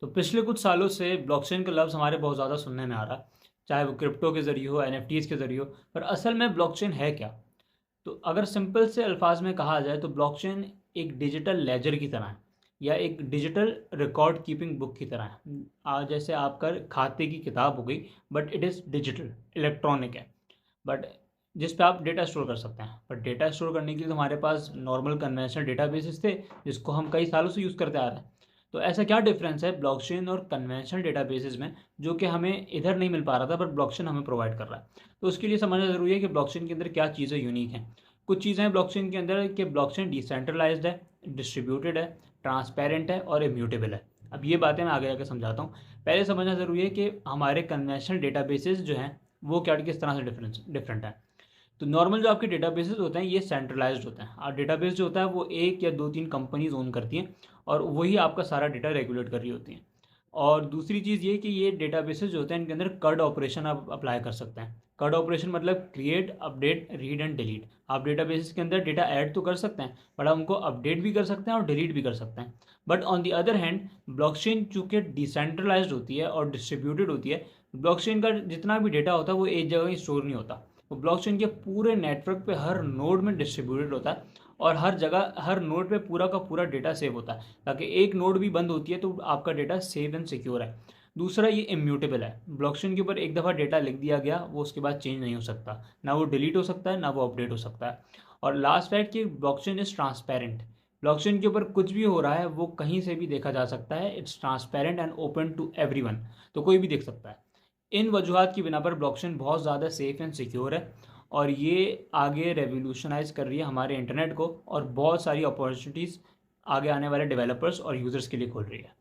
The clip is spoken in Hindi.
तो पिछले कुछ सालों से ब्लॉकचेन का लफ्ज़ हमारे बहुत ज़्यादा सुनने में आ रहा है, चाहे वो क्रिप्टो के ज़रिए हो, एनएफटीज़ के ज़रिए हो। पर असल में ब्लॉकचेन है क्या? तो अगर सिंपल से अल्फाज में कहा जाए तो ब्लॉकचेन एक डिजिटल लेजर की तरह है, या एक डिजिटल रिकॉर्ड कीपिंग बुक की तरह है। जैसे आपका खाते की किताब हो गई, but it is digital, electronic है। बट जिस पे आप डेटा स्टोर कर सकते हैं। पर डेटा स्टोर करने के लिए तो हमारे पास नॉर्मल कन्वेंशनल डेटाबेसेस थे, जिसको हम कई सालों से यूज़ करते आ रहे हैं। तो ऐसा क्या डिफरेंस है ब्लॉकचेन और कन्वेंशनल डेटाबेसेस में, जो कि हमें इधर नहीं मिल पा रहा था पर ब्लॉकचेन हमें प्रोवाइड कर रहा है? तो उसके लिए समझना ज़रूरी है कि ब्लॉकचेन के अंदर क्या चीज़ें यूनिक हैं। कुछ चीज़ें हैं ब्लॉकचेन के अंदर कि ब्लॉकचेन डिसेंट्रलाइज्ड है, डिस्ट्रीब्यूटेड है, ट्रांसपेरेंट है और इम्यूटेबल है। अब ये बातें मैं आगे आगे समझाता हूँ। पहले समझना ज़रूरी है कि हमारे कन्वेंशनल डेटाबेसेस जो हैं वो क्या किस तरह से डिफरेंट है। तो नॉर्मल जो आपके डेटाबेसेस होते हैं ये सेंट्रलाइज्ड होते हैं, और डेटाबेस जो होता है वो एक या दो तीन कंपनीज ओन करती हैं, और वही आपका सारा डेटा रेगुलेट कर रही होती हैं। और दूसरी चीज़ ये कि ये डेटाबेसेस जो होते हैं इनके अंदर कर्ड ऑपरेशन आप अप्लाई कर सकते हैं। कर्ड ऑपरेशन मतलब create, update, read and delete. आप डेटाबेसेस के अंदर डेटा ऐड तो कर सकते हैं, बट आप उनको अपडेट भी कर सकते हैं और डिलीट भी कर सकते हैं। But on the other hand blockchain चूँकि डिसेंट्रलाइज्ड होती है और डिस्ट्रीब्यूटेड होती है, ब्लॉकचेन का जितना भी डेटा होता है वो एक जगह ही स्टोर नहीं होता। वो ब्लॉकचेन के पूरे नेटवर्क पे हर नोड में डिस्ट्रीब्यूटेड होता है, और हर जगह हर नोड पे पूरा का पूरा डेटा सेव होता है, ताकि एक नोड भी बंद होती है तो आपका डेटा सेव एंड सिक्योर है। दूसरा, ये इम्यूटेबल है। ब्लॉकचेन के ऊपर एक दफ़ा डेटा लिख दिया गया, वो उसके बाद चेंज नहीं हो सकता, ना वो डिलीट हो सकता है, ना वो अपडेट हो सकता है। और लास्ट फैक्ट कि ब्लॉकचेन इज़ ट्रांसपेरेंट। ब्लॉकचेन के ऊपर कुछ भी हो रहा है वो कहीं से भी देखा जा सकता है। It's transparent and open to everyone, तो कोई भी देख सकता है। इन वजूहत की बिना पर ब्लॉकचेन बहुत ज़्यादा सेफ एंड सिक्योर है, और ये आगे रेवोल्यूशनाइज कर रही है हमारे इंटरनेट को, और बहुत सारी अपॉर्चुनिटीज़ आगे आने वाले डेवलपर्स और यूज़र्स के लिए खोल रही है।